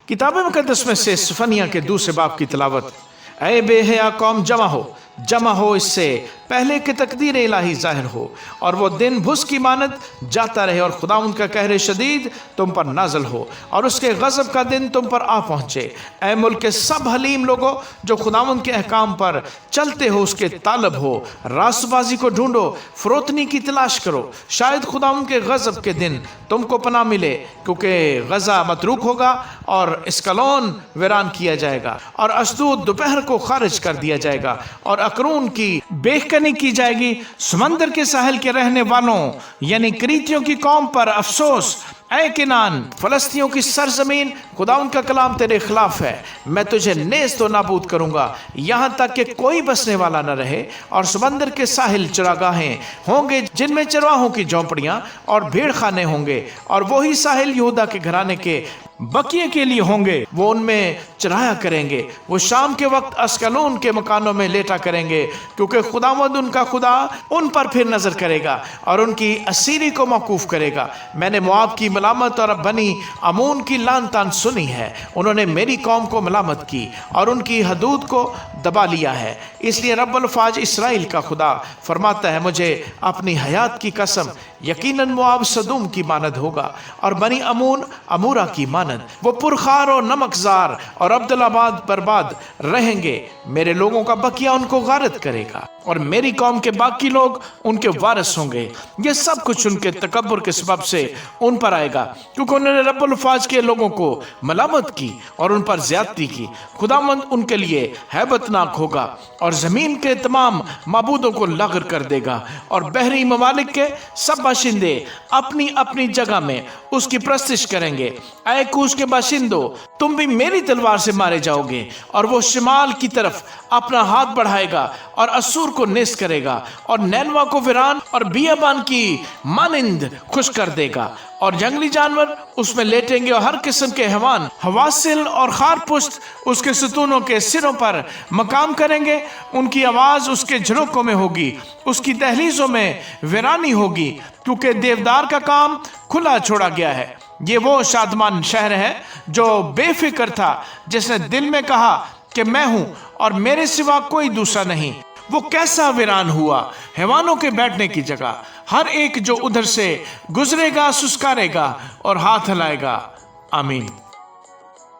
किताब मुकद्दस में से सुफनिया के दूसरे बाब की तिलावत। ऐ बेहया कौम जमा हो इससे पहले कि तकदीर इलाही जाहिर हो और वो दिन भुस की मानद जाता रहे और खुदा उनका कहर शदीद तुम पर नाजल हो और उसके गज़ब का दिन तुम पर आ पहुँचे। ऐ मुल्क के सब हलीम लोगों जो खुदावंद के अहकाम पर चलते हो उसके तालब हो, रास्तबाजी को ढूंढो, फरोतनी की तलाश करो, शायद खुदावंद के गज़ब के दिन तुमको पनाह मिले, क्योंकि गज़ा मतरूक होगा और इस्कलोन वीरान किया जाएगा और अशदूद दोपहर को खारिज कर दिया जाएगा और अकरून की बेखनी की जाएगी। समंदर के साहिल के रहने वालों यानी क्रीतियों की कौम पर अफसोस। ऐ किनान फलस्तियों की सरजमीन, खुदा उनका कलाम तेरे खिलाफ है, मैं तुझे नेस्त और नाबूद करूंगा यहाँ तक कि कोई बसने वाला न रहे। और समंदर के साहिल चरागाहें होंगे जिनमें चरवाहों की झोंपड़ियाँ और भेड़ खाने होंगे और वही साहिल यहूदा के घराने के बकिए के लिए होंगे, वो उनमें चराया करेंगे। वो शाम के वक्त अस्कलोन के मकानों में लेटा करेंगे, क्योंकि खुदावंद उनका खुदा उन पर फिर नजर करेगा और उनकी असीरी को मौकूफ करेगा। मैंने मुआब की मलामत और बनी अमून की लान तान सुनी है, उन्होंने मेरी कौम को मलामत की और उनकी हदूद को दबा लिया है। इसलिए रब्बुल फाज इसराइल का खुदा फरमाता है, मुझे अपनी हयात की कसम, यकीनन मुआब सदूम की मानद होगा और बनी अमून अमूरा की मानद। वो पुरखार और नमकजार और अब्दुल्लाबाद बर्बाद रहेंगे। मेरे लोगों का बकिया उनको गारत करेगा और मेरी कौम के बाकी लोग उनके वारिस होंगे। ये सब कुछ उनके तकब्बुर के सबब से उन पर आएगा, क्योंकि उन्होंने रब्बुल फाज के लोगों को मलामत की और उन पर ज्यादती की। खुदावंद उनके लिए हैबतनाक होगा और जमीन के तमाम माबूदों को लग़्व कर देगा और बहरी ममालिक के सब बाशिंदे अपनी अपनी जगह में उसकी प्रस्तिश करेंगे। ऐ कूश के बाशिंदो, तुम भी मेरी तलवार से मारे जाओगे। और वो शिमाल की तरफ अपना हाथ बढ़ाएगा और असूर को नेस्त करेगा और नैनवा को वीरान और बियाबान की मानिंद खुश कर देगा और जंगली जानवर उसमें लेटेंगे और हर किस्म के हैवान हवासिल और खारपुश्त उसके सतूनों के सिरों पर मकाम करेंगे। उनकी आवाज उसके झरोकों में होगी, उसकी दहलीजों में वीरानी होगी, क्योंकि देवदार का काम खुला छोड़ा गया है। ये वो शादमान शहर है जो बेफिक्र था, जिसने दिल में कहा कि मैं हूं और मेरे सिवा कोई दूसरा नहीं। वो कैसा वीरान हुआ, हैवानों के बैठने की जगह, हर एक जो उधर से गुजरेगा सुस्कारेगा और हाथ हिलाएगा। आमीन।